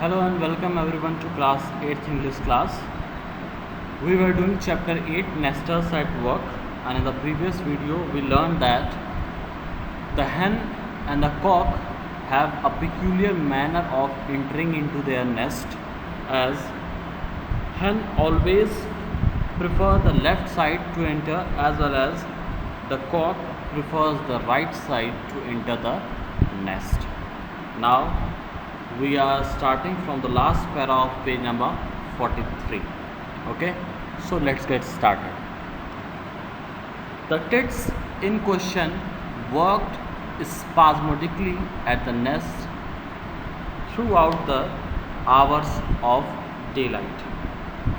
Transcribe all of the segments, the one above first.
Hello and welcome everyone to class 8th English class. We were doing chapter 8 nesters at work, and in the previous video we learned that the hen and the cock have a peculiar manner of entering into their nest, as hen always prefer the left side to enter as well as the cock prefers the right side to enter the nest. Now we are starting from the last para of page number 43. Okay, so let's get started. The tits in question worked spasmodically at the nest throughout the hours of daylight.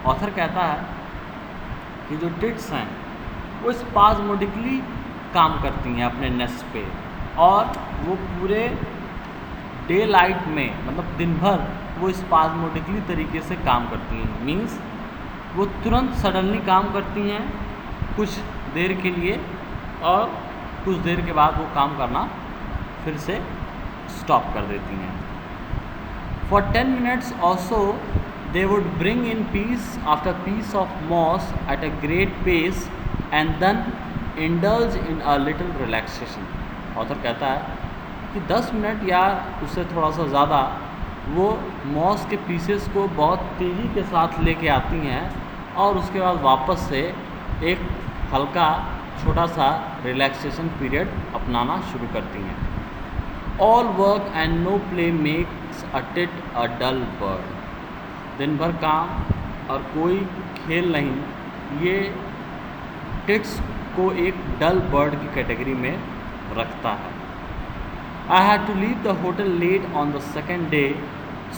Author कहता है कि जो tits हैं वो स्पाजमोडिकली काम करती हैं अपने नेस्ट पे, और वो पूरे डे लाइट में मतलब दिन भर वो स्पाजमोडिकली तरीके से काम करती हैं। मीन्स वो तुरंत सडनली काम करती हैं कुछ देर के लिए, और कुछ देर के बाद वो काम करना फिर से स्टॉप कर देती हैं। For 10 minutes or so they would bring in piece after piece of moss at a great pace and then indulge in a little relaxation. Author कहता है कि 10 मिनट या उससे थोड़ा सा ज़्यादा वो मॉस के पीसेस को बहुत तेज़ी के साथ लेके आती हैं, और उसके बाद वापस से एक हल्का छोटा सा रिलैक्सेशन पीरियड अपनाना शुरू करती हैं। All work and no play makes a tit a dull bird. दिन भर काम और कोई खेल नहीं, ये टिट्स को एक डल बर्ड की कैटेगरी में रखता है। I had to leave the hotel late on the second day,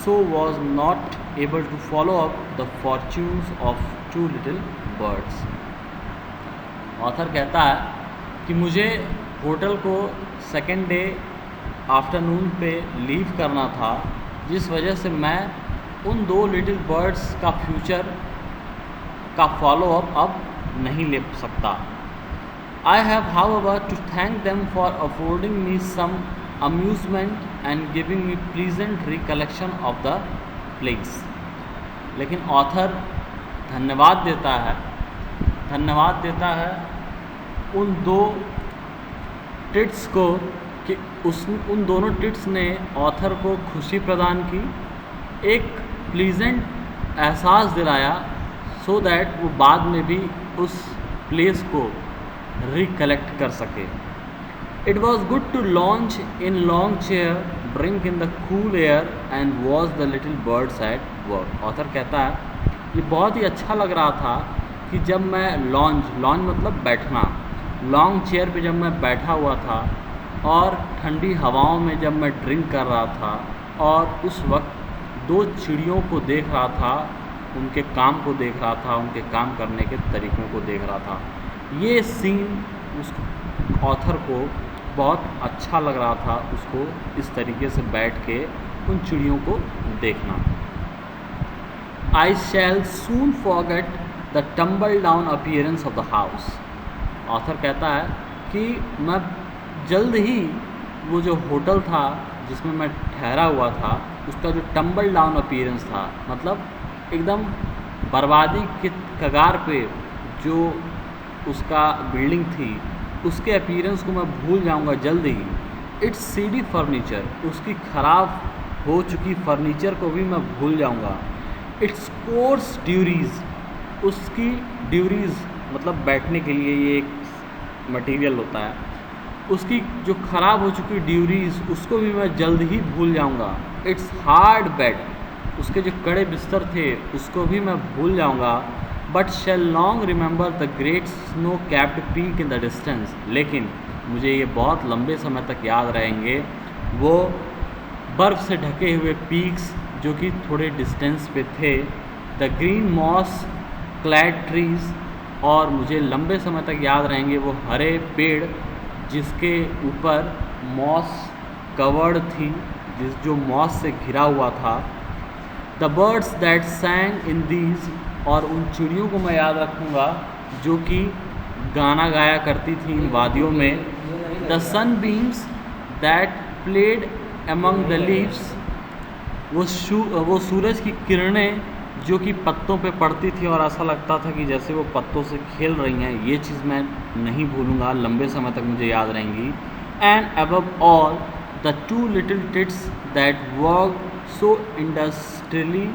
so was not able to follow up the fortunes of two little birds. Author कहता है कि मुझे होटल को सेकेंड डे आफ्टरनून पे लीव करना था, जिस वजह से मैं उन दो लिटिल बर्ड्स का फ्यूचर का फॉलो अप अब नहीं ले सकता। I have however to thank them for affording me some amusement and giving me pleasant recollection of the place. लेकिन ऑथर धन्यवाद देता है उन दो टिट्स को कि उन दोनों टिट्स ने ऑथर को खुशी प्रदान की, एक प्लीजेंट एहसास दिलाया, सो दैट वो बाद में भी उस प्लेस को रिकलेक्ट कर सके। It was good to lounge in long chair, drink in the cool air and watch the little birds at work. Author कहता है ये बहुत ही अच्छा लग रहा था कि जब मैं लॉन्ज मतलब बैठना, लॉन्ग चेयर पे जब मैं बैठा हुआ था और ठंडी हवाओं में जब मैं ड्रिंक कर रहा था, और उस वक्त दो चिड़ियों को देख रहा था, उनके काम को देख रहा था, उनके काम करने के तरीक़ों को देख रहा था। ये सीन उस ऑथर को बहुत अच्छा लग रहा था, उसको इस तरीके से बैठ के उन चिड़ियों को देखना। I shall soon forget the tumble down appearance of the house. Author कहता है कि मैं जल्द ही वो जो होटल था जिसमें मैं ठहरा हुआ था, उसका जो टम्बल डाउन अपीयरेंस था, मतलब एकदम बर्बादी के कगार पे जो उसका बिल्डिंग थी, उसके अपीयरेंस को मैं भूल जाऊंगा जल्द ही। इट्स सीडी फर्नीचर, उसकी ख़राब हो चुकी फर्नीचर को भी मैं भूल जाऊंगा। इट्स कोर्स ड्यूरीज़, उसकी ड्यूरीज़ मतलब बैठने के लिए ये एक मटेरियल होता है, उसकी जो ख़राब हो चुकी ड्यूरीज़ उसको भी मैं जल्द ही भूल जाऊंगा। इट्स हार्ड बेड, उसके जो कड़े बिस्तर थे उसको भी मैं भूल जाऊंगा। But shall long remember the great snow capped peak in the distance, लेकिन मुझे ये बहुत लंबे समय तक याद रहेंगे वो बर्फ़ से ढके हुए पीक्स जो कि थोड़े डिस्टेंस पे थे, the green moss clad trees, और मुझे लंबे समय तक याद रहेंगे वो हरे पेड़ जिसके ऊपर मॉस कवर्ड थी, जो मॉस से घिरा हुआ था। The birds that सैंग in these, और उन चिड़ियों को मैं याद रखूँगा जो कि गाना गाया करती थी इन वादियों में। The sun beams that played among the leaves, वो सूरज की किरणें जो कि पत्तों पे पड़ती थी और ऐसा लगता था कि जैसे वो पत्तों से खेल रही हैं, ये चीज़ मैं नहीं भूलूँगा, लंबे समय तक मुझे याद रहेंगी। And above all the two little tits that work so industrially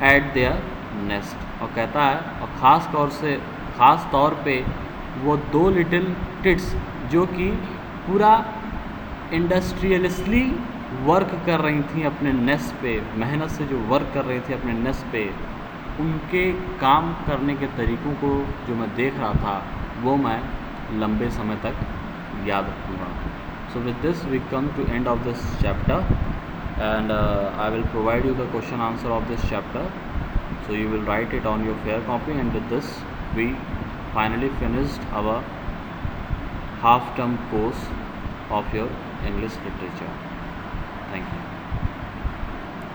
eight there nest. और कहता है, और ख़ास तौर पे वो दो लिटिल टिट्स जो कि पूरा इंडस्ट्रियलिस्टली वर्क कर रही थी अपने नेस्ट पे, मेहनत से जो वर्क कर रही थी अपने नेस्ट पे, उनके काम करने के तरीक़ों को जो मैं देख रहा था वो मैं लंबे समय तक याद रखूँगा। So with this we come to end of this chapter and I will provide you the question answer of this chapter, so you will write it on your fair copy, and with this we finally finished our half term course of your English literature. Thank you.